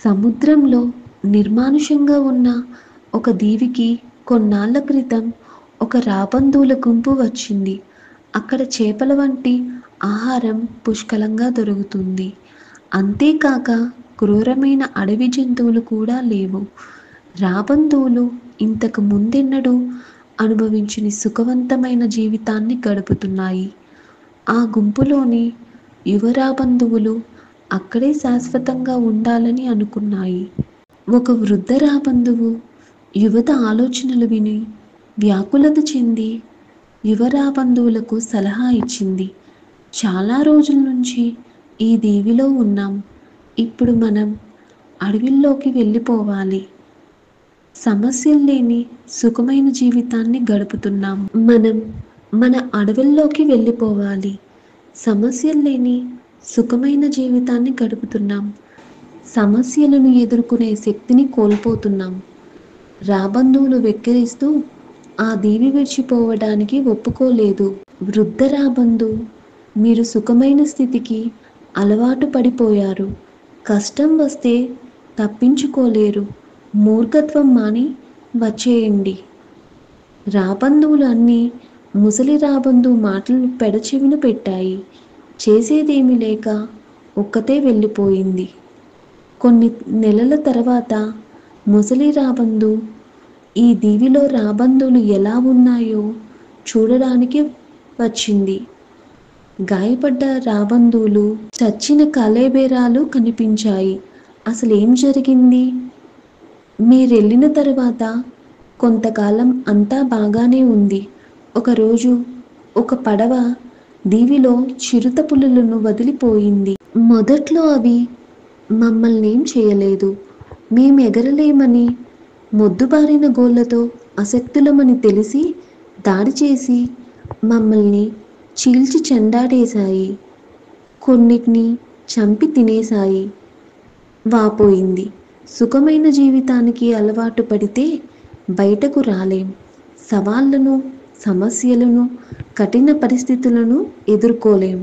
సముద్రంలో నిర్మానుష్యంగా ఉన్న ఒక దీవికి కొన్నాళ్ల క్రితం ఒక రాబందుల గుంపు వచ్చింది. అక్కడ చేపల వంటి ఆహారం పుష్కలంగా దొరుకుతుంది. అంతేకాక క్రూరమైన అడవి జంతువులు కూడా లేవు. రాబందులు ఇంతకు ముందెన్నడూ అనుభవించని సుఖవంతమైన జీవితాన్ని గడుపుతున్నాయి. ఆ గుంపులోని యువ రాబందువులు అక్కడే శాశ్వతంగా ఉండాలని అనుకున్నాయి. ఒక వృద్ధ రాబందువు యువత ఆలోచనలు విని వ్యాకులత చెంది యువ రాబందువులకు సలహా ఇచ్చింది. చాలా రోజుల నుంచి ఈ దీవిలో ఉన్నాం. ఇప్పుడు మనం అడవిలోకి వెళ్ళిపోవాలి. సమస్యలు లేని సుఖమైన జీవితాన్ని గడుపుతున్నాం. మనం మన అడవుల్లోకి వెళ్ళిపోవాలి. సమస్యలు లేని సుఖమైన జీవితాన్ని గడుపుతున్నాం. సమస్యలను ఎదుర్కొనే శక్తిని కోల్పోతున్నాం. రాబందువులు వెక్కిరిస్తూ ఆ దీవి విడిచిపోవడానికి ఒప్పుకోలేదు. వృద్ధ రాబందు, మీరు సుఖమైన స్థితికి అలవాటు పడిపోయారు. కష్టం వస్తే తప్పించుకోలేరు. మూర్ఖత్వం మాని వచ్చేయండి. రాబందువులు అన్నీ ముసలి రాబందు మాటలు పెడచెవిన పెట్టాయి. చేసేదేమీ లేక ఒక్కతే వెళ్ళిపోయింది. కొన్ని నెలల తర్వాత ముసలి రాబందు ఈ దీవిలో రాబందులు ఎలా ఉన్నాయో చూడడానికి వచ్చింది. గాయపడ్డ రాబందులు, చచ్చిన కళేబరాలు కనిపించాయి. అసలేం జరిగింది? మీరెళ్ళిన తర్వాత కొంతకాలం అంతా బాగానే ఉంది. ఒకరోజు ఒక పడవ దీవిలో చిరుత పులులను వదిలిపోయింది. మొదట్లో అవి మమ్మల్నేం చేయలేదు. మేం ఎగరలేమని, మొద్దుబారిన గోళ్లతో అశక్తులమని తెలిసి దాడి చేసి మమ్మల్ని చీల్చి చెండాడేశాయి. కొన్నిటిని చంపి తినేశాయి. వాపోయింది. సుఖమైన జీవితానికి అలవాటు పడితే బయటకు రాలేం. సవాళ్లను, సమస్యలను, కఠిన పరిస్థితులను ఎదుర్కోలేం.